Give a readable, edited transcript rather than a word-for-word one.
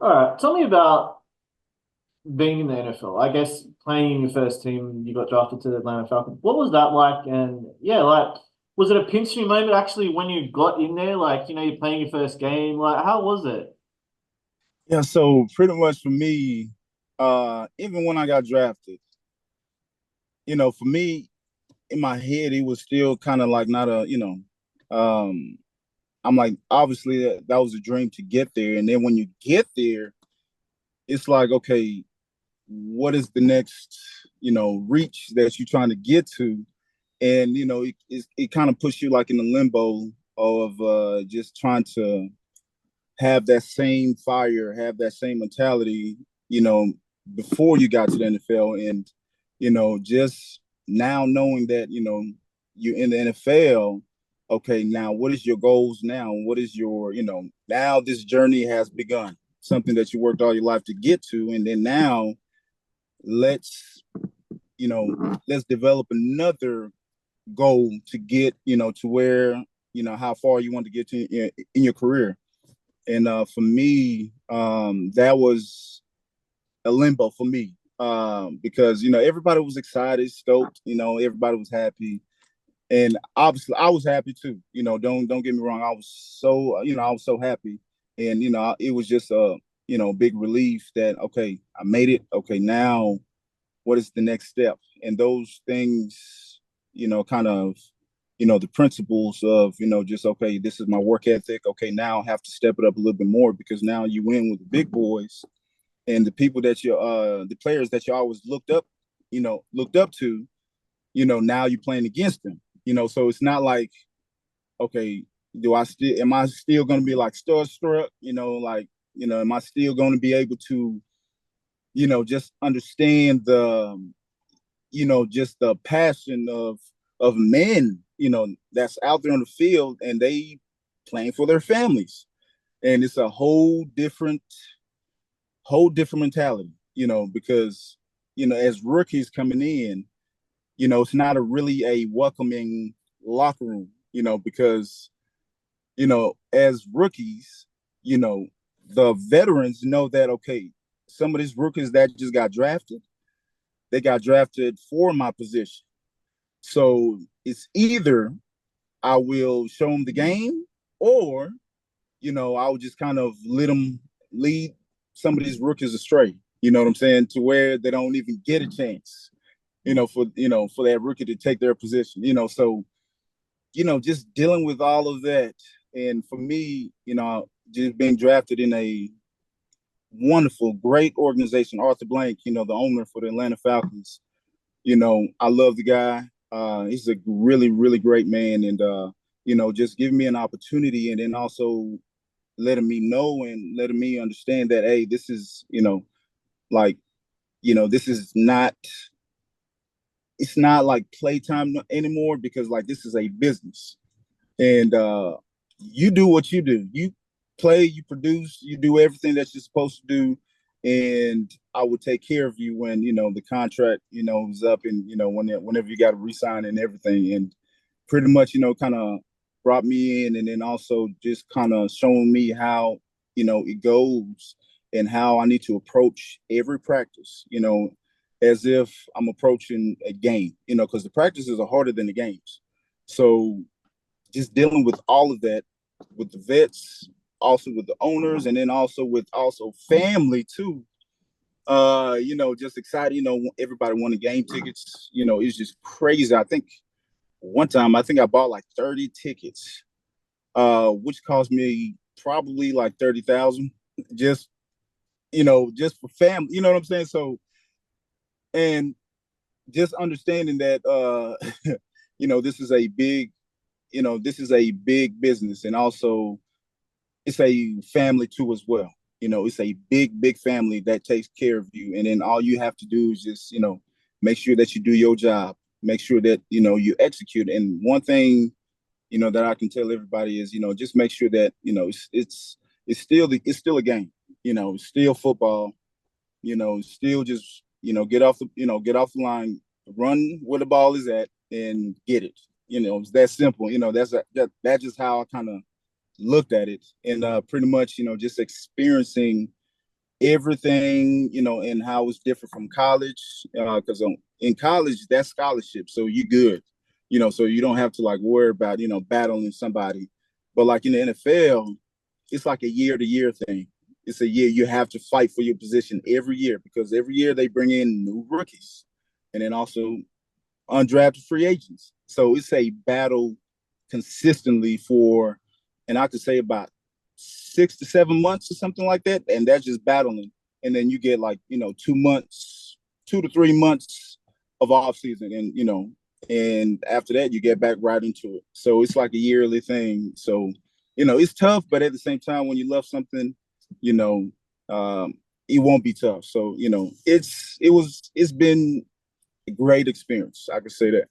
All right, tell me about being in the NFL. I guess playing in your first team, you got drafted to the Atlanta Falcons. What was that like? And yeah, like, was it a pinch me moment actually when you got in there? Like, you're playing your first game. Like, how was it? Yeah, so pretty much for me, even when I got drafted, for me, in my head, it was still kind of like not um, I'm like, obviously that was a dream to get there. And then when you get there, it's like, okay, what is the next, reach that you're trying to get to? And, it kind of puts you like in the limbo of just trying to have that same fire, have that same mentality, you know, before you got to the NFL. And, just now knowing that, you're in the NFL, okay, now what is your goals now? What is your, now this journey has begun, something that you worked all your life to get to. And then now let's, let's develop another goal to get, to where, how far you want to get to in your career. And for me, that was a limbo for me because everybody was excited, stoked. Everybody was happy, and obviously I was happy too. Don't get me wrong. I was so I was so happy, and it was just a big relief that okay, I made it. Okay, now what is the next step? And those things, kind of the principles of, just, okay, this is my work ethic. Okay, now I have to step it up a little bit more because now you win with the big boys and the people that the players that you always looked up to, now you're playing against them, so it's not like, okay, am I still going to be like starstruck, like, am I still going to be able to, just understand the, just the passion of men, that's out there on the field and they playing for their families. And it's a whole different mentality, because, as rookies coming in, it's not a really a welcoming locker room, because, as rookies, you know, the veterans know that, okay, some of these rookies that just got drafted, they got drafted for my position. So it's either I will show them the game, or I'll just kind of lead some of these rookies astray. You know what I'm saying? To where they don't even get a chance. For that rookie to take their position. So just dealing with all of that, and for me, just being drafted in a wonderful, great organization, Arthur Blank, the owner for the Atlanta Falcons. I love the guy. He's a really, really great man, and just giving me an opportunity, and then also letting me know and letting me understand that, hey, this is, like, this is not, it's not like playtime anymore, because like this is a business, and you do what you do. You play, you produce, you do everything that you're supposed to do, and I will take care of you when the contract is up, and whenever you got to resign and everything, and pretty much kind of brought me in, and then also just kind of showing me how it goes and how I need to approach every practice, as if I'm approaching a game, because the practices are harder than the games. So just dealing with all of that with the vets, also with the owners, and then also with also family too. Just excited. Everybody wanted game tickets. It's just crazy. I think one time I bought like 30 tickets, which cost me probably like 30,000 just just for family. You know what I'm saying? So, and just understanding that this is a big this is a big business, and also it's a family too as well. It's a big family that takes care of you, and then all you have to do is just make sure that you do your job, make sure that you execute. And one thing that I can tell everybody is just make sure that it's still a game. It's still football. Still just get off the line, run where the ball is at, and get it. It's that simple. That's just how I kind of looked at it, and pretty much just experiencing everything, and how it's different from college. Because in college, that's scholarship, so you good, so you don't have to like worry about battling somebody. But like in the NFL, it's like a year to year thing. It's a year you have to fight for your position every year because every year they bring in new rookies and then also undrafted free agents. So it's a battle consistently for, and I could say about 6 to 7 months or something like that. And that's just battling. And then you get like, 2 months, 2 to 3 months of off season. And after that, you get back right into it. So it's like a yearly thing. So, it's tough, but at the same time, when you love something, you know, um, it won't be tough. So, it's been a great experience. I can say that.